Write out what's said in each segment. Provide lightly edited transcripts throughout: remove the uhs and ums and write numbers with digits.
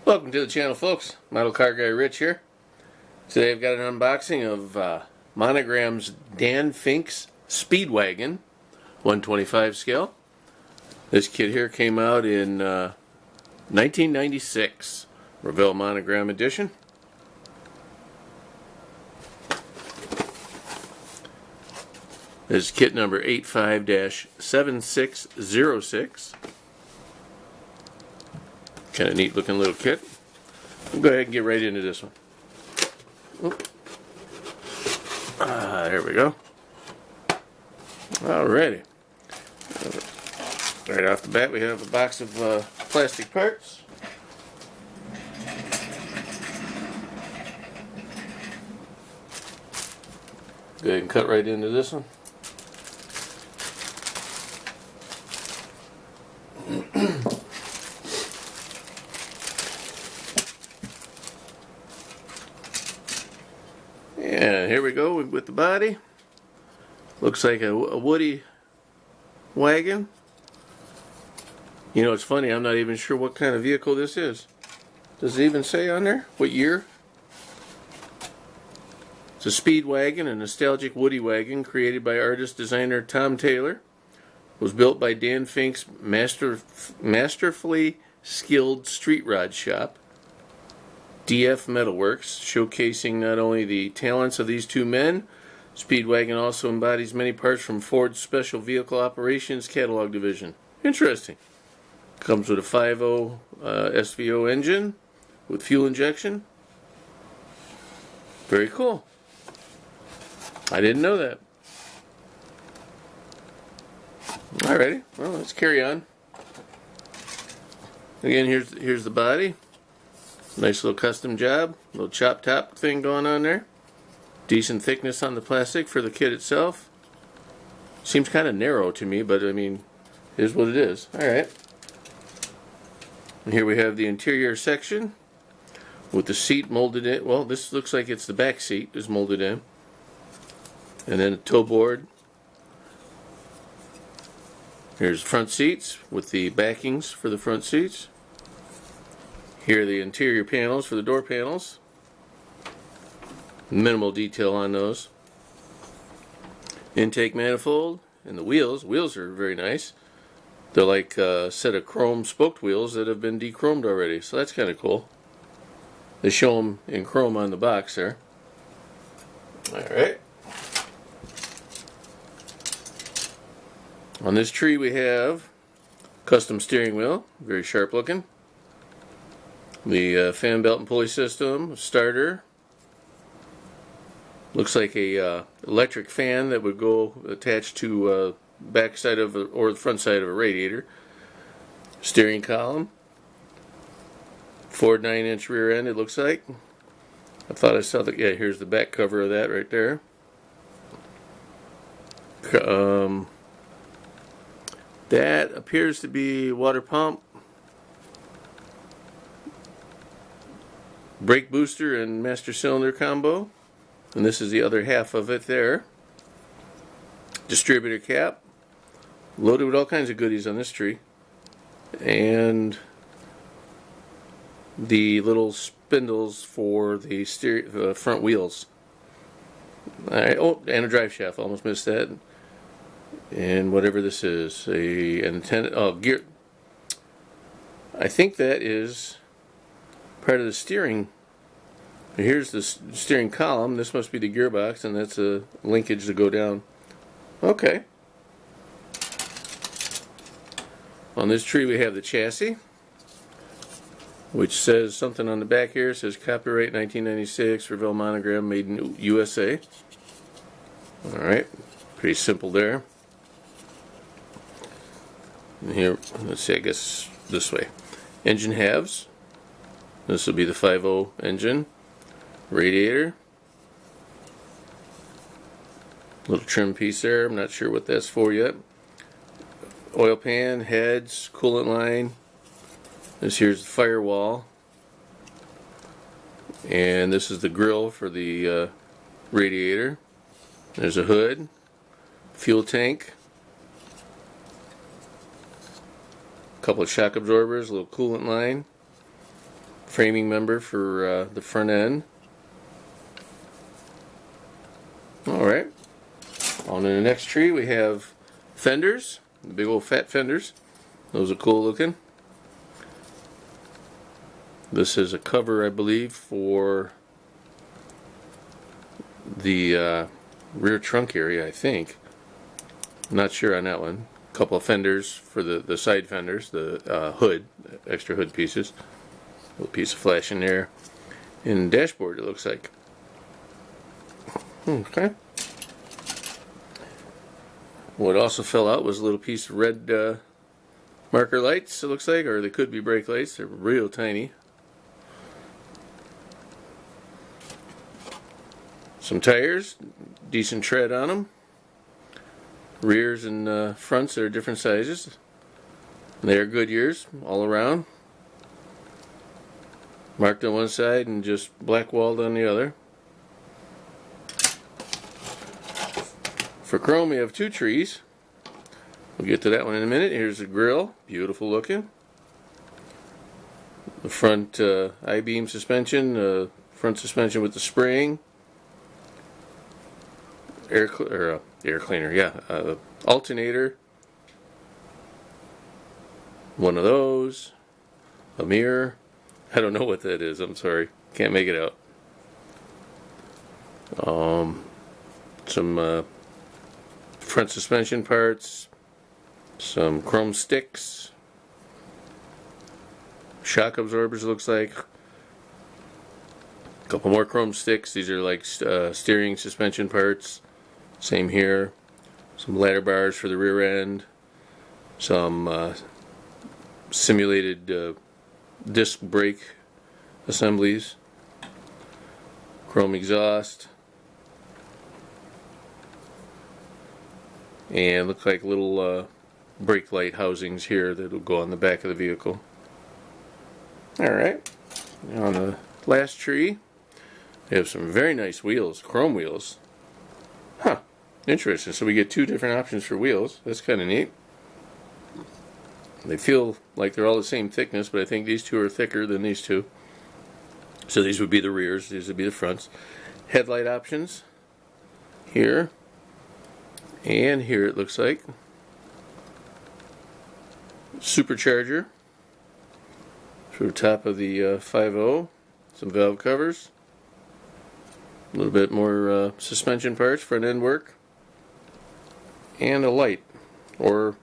Welcome to the channel, folks. Model Car Guy Rich here. Today I've got an unboxing of Monogram's Dan Fink's Speedwagon 125 scale. This kit here came out in 1996, Revell Monogram edition. This is kit number 85-7606. Kind of neat looking little kit. We'll go ahead and get right into this one. There we go. Alrighty. Right off the bat we have a box of plastic parts. Go ahead and cut right into this one. And here we go with the body. Looks like a woody wagon. You know, it's funny, I'm not even sure what kind of vehicle this is. Does it even say on there what year? It's a Speedwagon, a nostalgic woody wagon created by artist-designer Tom Taylor. Was built by Dan Fink's masterfully skilled street rod shop, DF Metalworks, showcasing not only the talents of these two men. Speedwagon also embodies many parts from Ford's Special Vehicle Operations catalog division. Interesting. Comes with a 5.0 SVO engine with fuel injection. Very cool. I didn't know that. Alrighty, well, let's carry on. Again, here's the body. Nice little custom job, little chop top thing going on there. Decent thickness on the plastic for the kit itself. Seems kind of narrow to me, but I mean, it is what it is. Alright. And here we have the interior section with the seat molded in. Well, this looks like it's the back seat is molded in. And then a toe board. Here's front seats with the backings for the front seats. Here are the interior panels for the door panels. Minimal detail on those. Intake manifold and the wheels. Wheels are very nice. They're like a set of chrome spoked wheels that have been de-chromed already, so that's kind of cool. They show them in chrome on the box there. Alright. On this tree we have custom steering wheel, very sharp looking. The fan belt and pulley system, starter. Looks like a electric fan that would go attached to back side of or the front side of a radiator. Steering column. Ford 9-inch rear end, it looks like. I thought I saw yeah, here's the back cover of that right there. That appears to be water pump, brake booster, and master cylinder combo. And this is the other half of it there. Distributor cap. Loaded with all kinds of goodies on this tree. And the little spindles for the front wheels. Alright, oh, and a drive shaft. Almost missed that. And whatever this is, an antenna, oh, gear. I think that is part of the steering. Here's the steering column. This must be the gearbox, and that's a linkage to go down. Okay. On this tree we have the chassis, which says something on the back here. It says copyright 1996, Revell Monogram, made in USA. Alright, pretty simple there. And here, let's see, I guess this way. Engine halves. This will be the 5.0 engine. Radiator. Little trim piece there. I'm not sure what that's for yet. Oil pan, heads, coolant line. Here's the firewall. And this is the grill for the radiator. There's a hood. Fuel tank. couple of shock absorbers, a little coolant line, framing member for the front end. Alright, on to the next tree we have fenders, the big old fat fenders. Those are cool looking. This is a cover, I believe, for the rear trunk area, I think. I'm not sure on that one. A couple of fenders for the side fenders, the hood, extra hood pieces. A little piece of flash in there. And dashboard, it looks like. Okay. What also fell out was a little piece of red marker lights, it looks like, or they could be brake lights. They're real tiny. Some tires, decent tread on them. Rears and fronts are different sizes. They are Goodyears all around. Marked on one side and just black walled on the other. For chrome we have two trees. We'll get to that one in a minute. Here's the grill, beautiful looking. The front I-beam suspension, front suspension with the spring. Air cleaner, yeah. Alternator. One of those. A mirror. I don't know what that is, I'm sorry. Can't make it out. Some front suspension parts. Some chrome sticks. Shock absorbers, looks like. A couple more chrome sticks. These are like steering suspension parts. Same here. Some ladder bars for the rear end. Some simulated disc brake assemblies. Chrome exhaust. And looks like little brake light housings here that will go on the back of the vehicle. Alright. On the last tree, they have some very nice wheels, chrome wheels. Huh. Interesting. So we get two different options for wheels. That's kind of neat. They feel like they're all the same thickness, but I think these two are thicker than these two. So these would be the rears, these would be the fronts. Headlight options here and here, it looks like. Supercharger for the top of the 5.0. Some valve covers. A little bit more suspension parts, front end work. And a light. Or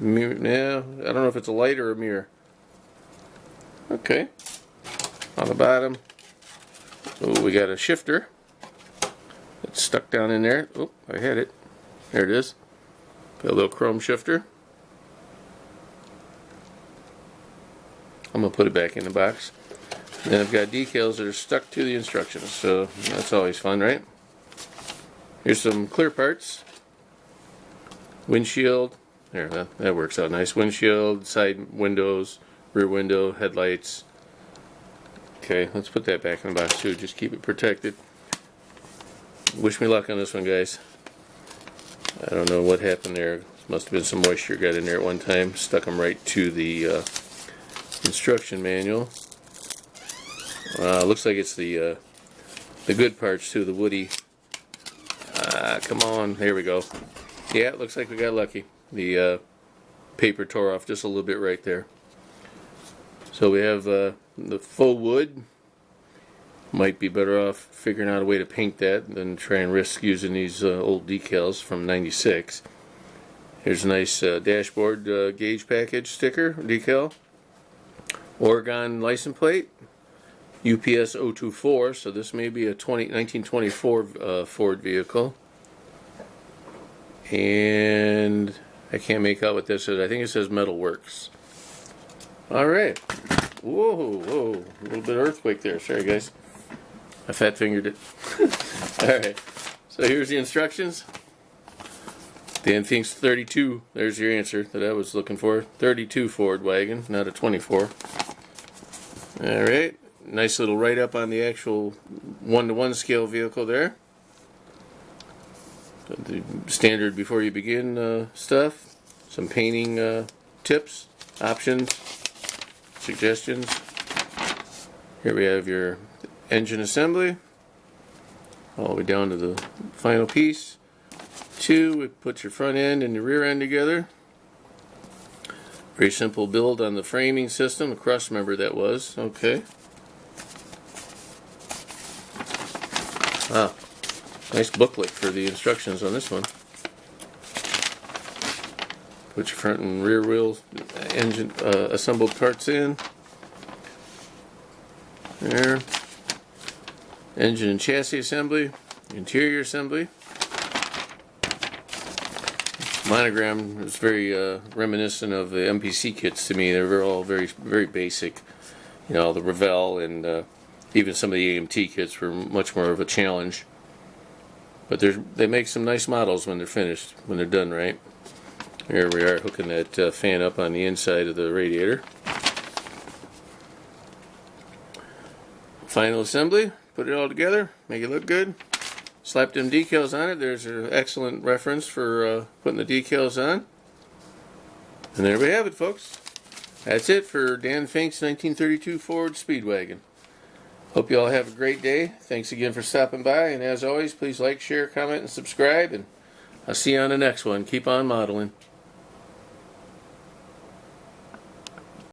mirror. Yeah, I don't know if it's a light or a mirror. Okay. On the bottom, oh, we got a shifter. It's stuck down in there. Oh, I had it. There it is. Got a little chrome shifter. I'm going to put it back in the box. Then I've got decals that are stuck to the instructions, so that's always fun, right? Here's some clear parts. Windshield. There, that works out nice. Windshield, side windows, rear window, headlights. Okay, let's put that back in the box too. Just keep it protected. Wish me luck on this one, guys. I don't know what happened there. Must have been some moisture got in there at one time. Stuck them right to the instruction manual. Looks like it's the good parts too, the woody. Come on, here we go. Yeah, it looks like we got lucky. The paper tore off just a little bit right there. So we have the faux wood. Might be better off figuring out a way to paint that than try and risk using these old decals from '96. Here's a nice dashboard gauge package sticker decal. Oregon license plate. UPS 024, so this may be a 1924 Ford vehicle. And I can't make out what this is. I think it says Metal Works. Alright. Whoa, whoa. A little bit of earthquake there. Sorry, guys. I fat fingered it. Alright. So here's the instructions. Dan thinks 32. There's your answer that I was looking for. 32 Ford wagon, not a 24. Alright. Nice little write-up on the actual 1-to-1 scale vehicle there. The standard before you begin stuff. Some painting tips, options, suggestions. Here we have your engine assembly, all the way down to the final piece. 2, we put your front end and your rear end together. Very simple build on the framing system, a cross member that was. Okay. Wow. Nice booklet for the instructions on this one. Put your front and rear wheels, engine assembled parts in. There. Engine and chassis assembly, interior assembly. Monogram is very reminiscent of the MPC kits to me. They're all very basic. You know, the Revell and even some of the AMT kits were much more of a challenge. But they make some nice models when they're finished, when they're done right. Here we are hooking that fan up on the inside of the radiator. Final assembly, put it all together, make it look good. Slap them decals on it. There's an excellent reference for putting the decals on. And there we have it, folks. That's it for Dan Fink's 1932 Ford Speedwagon. Hope you all have a great day. Thanks again for stopping by. And as always, please like, share, comment, and subscribe. And I'll see you on the next one. Keep on modeling.